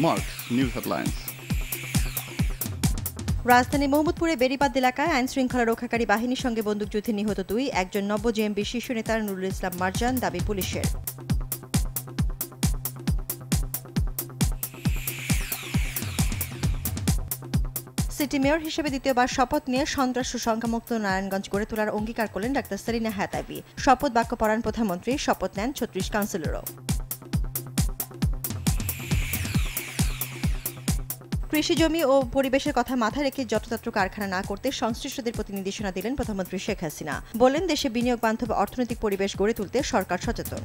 Marks News Headlines. রাজধানী মোহাম্মদপুরে বেড়িবাঁধ এলাকায় আইন শৃঙ্খলা রক্ষাকারী বাহিনীর সঙ্গে বন্দুকযুদ্ধে নিহত একজন নব্য জেএমবি শীর্ষ নেতা নুরুল ইসলাম মারজান, দাবি পুলিশের। সিটি মেয়র হিসেবে দ্বিতীয়বার শপথ নিয়ে সন্ত্রাস ও সংখ্যামুক্ত নারায়ণগঞ্জ গড়ে তোলার অঙ্গীকার করলেন ডাক্তার সেলিনা হায়াতাবি। শপথ বাক্য পড়ান প্রধানমন্ত্রী, শপথ নেন ৩৬ কাউন্সিলরও। কৃষি জমি ও পরিবেশের কথা মাথায় রেখে যত্রতত্র কারখানা না করতে সংশ্লিষ্টদের প্রতি নির্দেশনা দিলেন প্রধানমন্ত্রী শেখ হাসিনা। বলেন, দেশে বিনিয়োগ বান্ধব অর্থনৈতিক পরিবেশ গড়ে তুলতে সরকার সচেতন।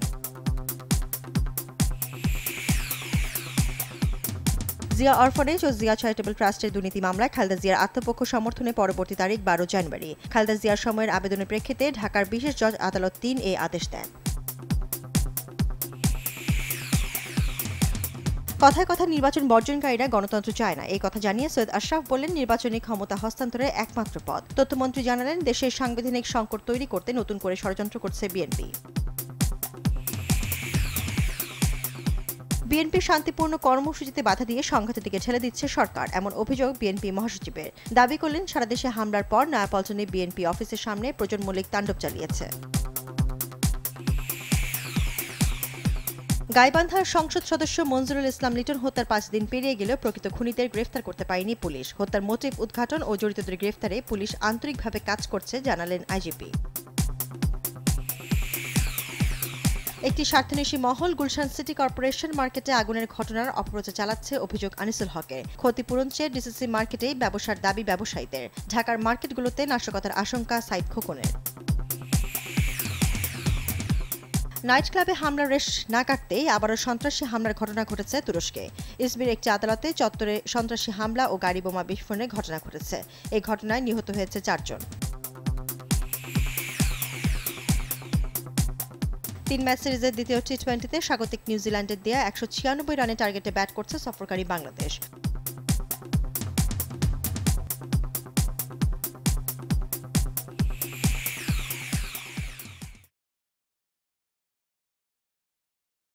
জিয়া অরফানেজ ও জিয়া চ্যারিটেবল ট্রাস্টের দুর্নীতি মামলায় খালেদা জিয়ার আত্মপক্ষ সমর্থনে পরবর্তী তারিখ ১২ জানুয়ারি। খালেদা জিয়ার সময়ের আবেদনের প্রেক্ষিতে ঢাকার বিশেষ জজ আদালত ৩ এই আদেশ দেন। কথায় কথা নির্বাচন বর্জনকারীরা গণতন্ত্র চায় না, এই কথা জানিয়ে সৈয়দ আশরাফ বললেন, নির্বাচনী ক্ষমতা হস্তান্তরের একমাত্র পথ। তথ্যমন্ত্রী জানালেন, দেশের সাংবিধানিক সংকট তৈরি করতে নতুন করে ষড়যন্ত্র করছে বিএনপি। বিএনপির শান্তিপূর্ণ কর্মসূচিতে বাধা দিয়ে সংঘাতের দিকে ঠেলে দিচ্ছে সরকার, এমন অভিযোগ বিএনপি মহাসচিবের। দাবি করলেন, সারা দেশে হামলার পর নয়াপল্টনে বিএনপি অফিসের সামনে প্রজন মল্লিক তাণ্ডব চালিয়েছে। গাইবান্ধার সংসদ সদস্য মঞ্জুরুল ইসলাম লিটন হত্যার ৫ দিন পেরিয়ে গেলেও প্রকৃত খুনিদের গ্রেফতার করতে পারেনি পুলিশ। হত্যার মোটিভ উদ্ঘাটন ও জড়িতদের গ্রেফতারে পুলিশ আন্তরিকভাবে কাজ করছে, জানালেন আইজিপি। একটি স্বার্থান্বেষী মহল গুলশান সিটি কর্পোরেশন মার্কেটে আগুনের ঘটনার অপপ্রচার চালাচ্ছে, অভিযোগ আনিসুল হকের। ক্ষতিপূরণ চেয়ে ডিসিসি মার্কেটেই ব্যবসার দাবি ব্যবসায়ীদের। ঢাকার মার্কেটগুলোতে নাশকতার আশঙ্কা সাইদ খোকনের। নাইট ক্লাবে হামলার রেশ না কাটতেই আবারও সন্ত্রাসী হামলার ঘটনা ঘটেছে তুরস্কে। ইসমির একটি আদালতে চত্বরে সন্ত্রাসী হামলা ও গাড়ি বোমা বিস্ফোরণের ঘটনা ঘটেছে। এই ঘটনায় নিহত হয়েছে ৪ জন। ৩ ম্যাচ সিরিজের দ্বিতীয় টি-20তে স্বাগতিক নিউজিল্যান্ডের দেয়া ১৯৬ রানের টার্গেটে ব্যাট করছে সফরকারী বাংলাদেশ।